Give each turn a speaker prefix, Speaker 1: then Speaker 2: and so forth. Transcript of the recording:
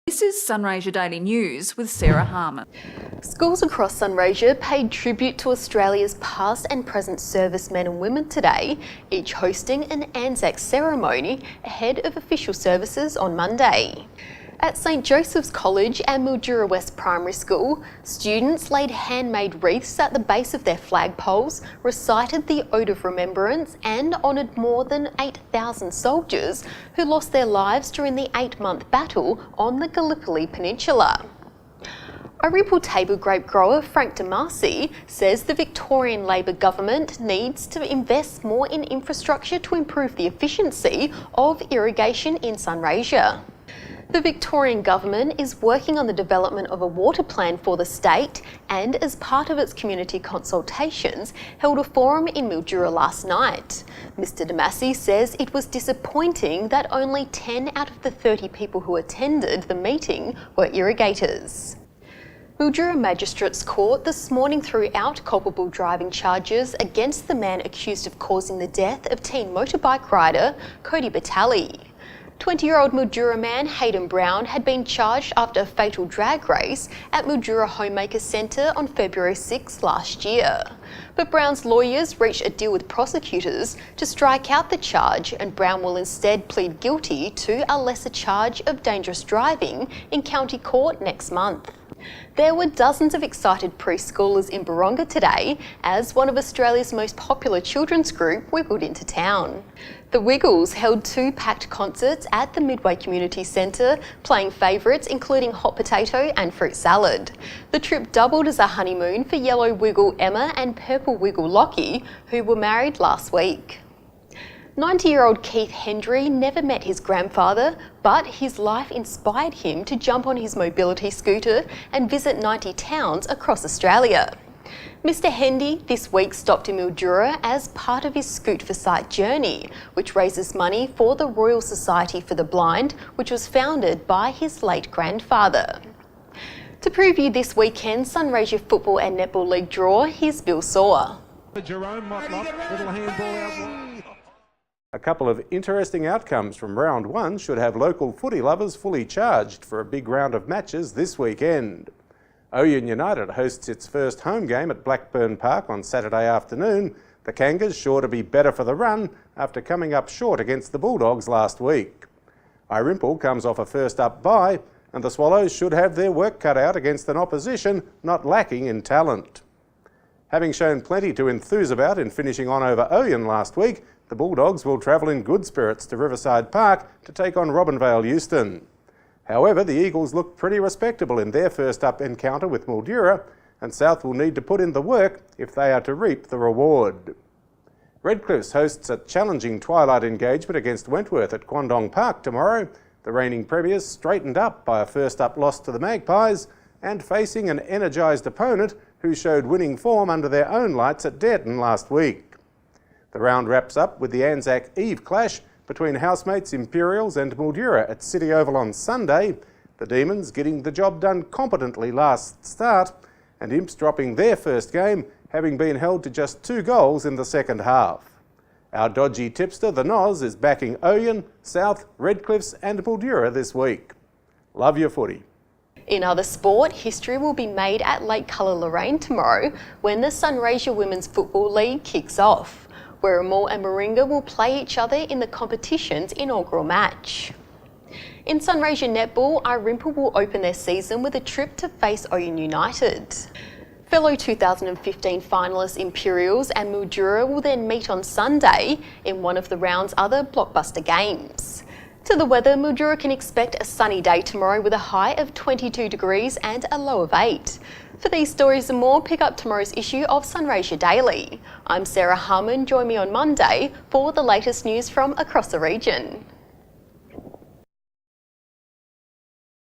Speaker 1: This is Sunraysia Daily News with Sarah Harmon.
Speaker 2: Schools across Sunraysia paid tribute to Australia's past and present servicemen and women today, each hosting an Anzac ceremony ahead of official services on Monday. At St Joseph's College and Mildura West Primary School, students laid handmade wreaths at the base of their flagpoles, recited the Ode of Remembrance and honoured more than 8,000 soldiers who lost their lives during the 8-month battle on the Gallipoli Peninsula. Orympel table grape grower Frank DeMarcy says the Victorian Labor government needs to invest more in infrastructure to improve the efficiency of irrigation in Sunraysia. The Victorian government is working on the development of a water plan for the state and, as part of its community consultations, held a forum in Mildura last night. Mr DeMarcy says it was disappointing that only 10 out of the 30 people who attended the meeting were irrigators. Mildura Magistrates Court this morning threw out culpable driving charges against the man accused of causing the death of teen motorbike rider Cody Batali. 20-year-old Mildura man Hayden Brown had been charged after a fatal drag race at Mildura Homemaker Centre on February 6 last year. But Brown's lawyers reached a deal with prosecutors to strike out the charge, and Brown will instead plead guilty to a lesser charge of dangerous driving in county court next month. There were dozens of excited preschoolers in Buronga today as one of Australia's most popular children's group wiggled into town. The Wiggles held 2 packed concerts at the Midway Community Centre, playing favourites including hot potato and fruit salad. The trip doubled as a honeymoon for Yellow Wiggle Emma and Purple Wiggle Lockie, who were married last week. 90-year-old Keith Hendry never met his grandfather, but his life inspired him to jump on his mobility scooter and visit 90 towns across Australia. Mr Hendy this week stopped in Mildura as part of his Scoot for Sight journey, which raises money for the Royal Society for the Blind, which was founded by his late grandfather. To preview this weekend's Sunraysia Football and Netball League draw, here's Bill Saw.
Speaker 3: A couple of interesting outcomes from round 1 should have local footy lovers fully charged for a big round of matches this weekend. Oyen United hosts its first home game at Blackburn Park on Saturday afternoon. The Kangas sure to be better for the run after coming up short against the Bulldogs last week. Orympel comes off a first up bye, and the Swallows should have their work cut out against an opposition not lacking in talent. Having shown plenty to enthuse about in finishing on over Oyen last week, the Bulldogs will travel in good spirits to Riverside Park to take on Robinvale Euston. However, the Eagles look pretty respectable in their first up encounter with Mildura, and South will need to put in the work if they are to reap the reward. Redcliffs hosts a challenging twilight engagement against Wentworth at Quandong Park tomorrow. The reigning premiers straightened up by a first up loss to the Magpies and facing an energised opponent who showed winning form under their own lights at Dareton last week. The round wraps up with the Anzac Eve clash between housemates Imperials and Mildura at City Oval on Sunday, the Demons getting the job done competently last start, and Imps dropping their first game, having been held to just 2 goals in the second half. Our dodgy tipster, the Noz, is backing Oyen, South, Redcliffs and Mildura this week. Love your footy.
Speaker 2: In other sport, history will be made at Lake Colour Lorraine tomorrow when the Sunraysia Women's Football League kicks off. Wirramul and Moringa will play each other in the competition's inaugural match. In Sunraysia Netball, Orympel will open their season with a trip to face Oyen United. Fellow 2015 finalists Imperials and Mildura will then meet on Sunday in one of the round's other blockbuster games. To the weather, Mildura can expect a sunny day tomorrow with a high of 22 degrees and a low of 8. For these stories and more, pick up tomorrow's issue of Sunraysia Daily. I'm Sarah Harmon. Join me on Monday for the latest news from across the region.